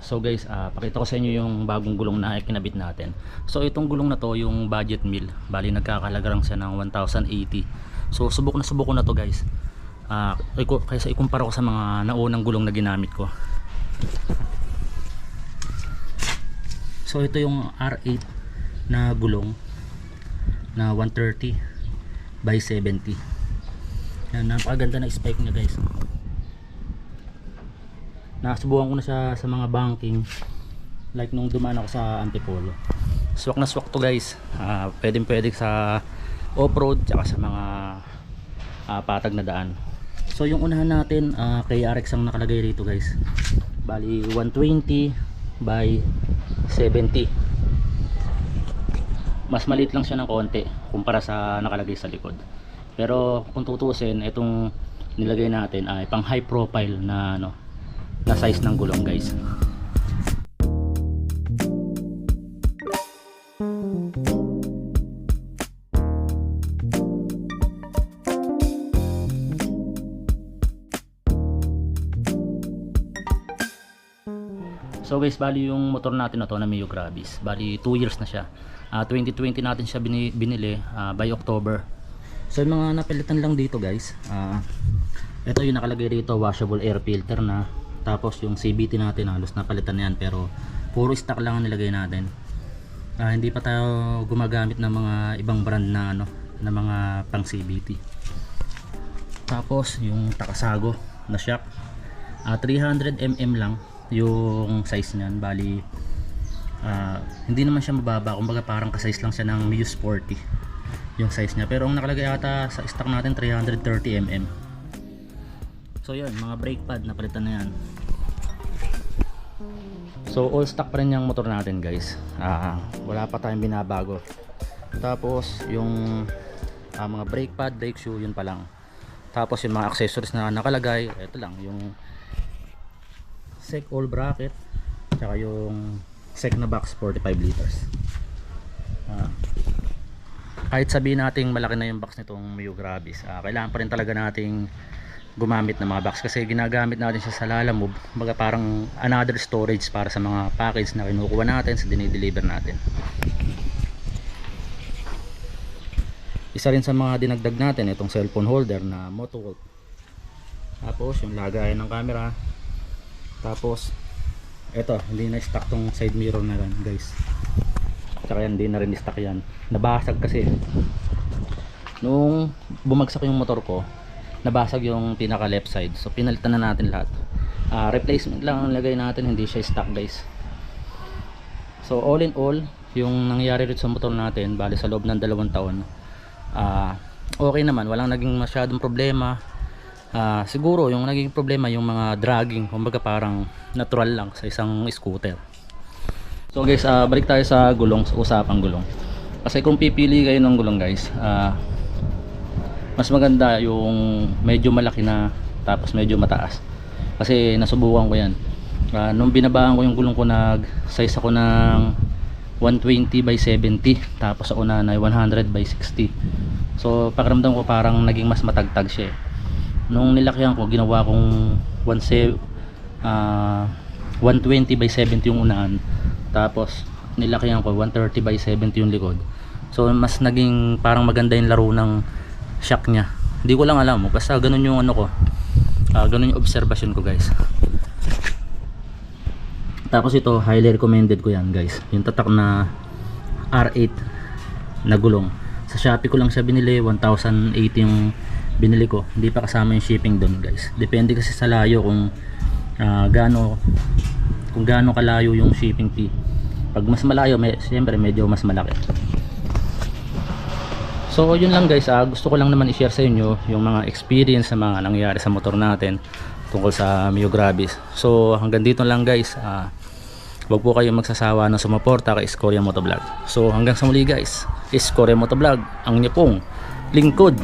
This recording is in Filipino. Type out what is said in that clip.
So guys, pakita ko sa inyo yung bagong gulong na kinabit natin. So itong gulong na to, yung budget meal, bali nagkakalaga lang siya ng 1,080. So subok ko na to guys. Kaysa ikumpara ko sa mga naunang gulong na ginamit ko. So ito yung R8 na gulong na 130 by 70. Yan, napakaganda na spike niya guys. Nasubukan ko na siya sa mga banking, like nung dumaan ako sa Antipolo. Swak na swak to guys. Pwede sa off-road tsaka sa mga patag na daan. So yung unahan natin, kay RX ang nakalagay rito guys, bali 120 by 70. Mas maliit lang siya ng konti kumpara sa nakalagay sa likod. Pero kung tutusin, itong nilagay natin ay pang high profile na na size ng gulong guys. So guys, bali yung motor natin na to na Mio Gravis, bali 2 years na siya. 2020 natin siya binili by October. So yung mga napilitan lang dito guys, ito yung nakalagay dito, washable air filter na. Tapos yung CVT natin halos napalitan na yan, pero puro stock lang ang nilagay natin. Hindi pa tayo gumagamit ng mga ibang brand na na mga pang CVT. Tapos yung Takasago na shock, 300mm lang yung size niyan. Bali hindi naman siya mababa, kumbaga parang ka-size lang siya ng Muse Sporty yung size niya. Pero ang nakalagay ata sa stock natin 330mm. So yun, mga brake pad napalitan na yan. So all stock pa rin yung motor natin guys. Wala pa tayong binabago. Tapos yung mga brake pad, brake shoe, yun pa lang. Tapos yung mga accessories na nakalagay, ito lang, yung sec all bracket, tsaka yung sec na box 45 liters. Kahit sabihin nating malaki na yung box nitong Mio Gravis, kailangan pa rin talaga nating gumamit ng mga box kasi ginagamit natin siya sa Lalamove, baga parang another storage para sa mga package na kinukuha natin sa dinideliver natin. Isa rin sa mga dinagdag natin itong cellphone holder na Motowolf. Tapos yung lagayan ng camera. Tapos eto, hindi na stock tong side mirror na yan guys. Tsaka yan, hindi na rin stock yan, nabasag kasi nung bumagsak yung motor ko, nabasag yung pinaka left side. So pinalitan na natin lahat. Replacement lang ang lagay natin, hindi siya stock guys. So all in all, yung nangyari rin sa motor natin, bali sa loob ng 2 taon, okay naman, walang naging masyadong problema. Siguro yung naging problema yung mga dragging, kumbaga parang natural lang sa isang scooter. So guys, balik tayo sa gulong, sa usapang gulong. Kasi kung pipili kayo ng gulong guys, mas maganda yung medyo malaki na tapos medyo mataas. Kasi nasubukan ko yan. Nung binabaan ko yung gulong ko, nag size ako ng 120 by 70, tapos sa una na 100 by 60. So pakiramdam ko parang naging mas matagtag siya. Nung nilakyan ko, ginawa kong 120 by 70 yung unahan, tapos nilakyan ko 130 by 70 yung likod. So mas naging parang maganda yung laro ng shock niya. Hindi ko lang alam, basta ganun yung ganun yung observation ko guys. Tapos ito, highly recommended ko yan guys, yung tatak na R8 na gulong. Sa Shopee ko lang siya binili, 1,080 yung binili ko, hindi pa kasama yung shipping doon guys. Depende kasi sa layo kung gaano kalayo yung shipping fee. Pag mas malayo, siyempre medyo mas malaki. So yun lang guys, gusto ko lang naman i-share sa inyo yung mga experience na mga nangyari sa motor natin tungkol sa Mio Gravis. So hanggang dito lang guys, wag po kayong magsasawa na sumuporta kay Scoria Motovlog. So hanggang sa muli guys, Scoria Motovlog, ang inyo pong lingkod.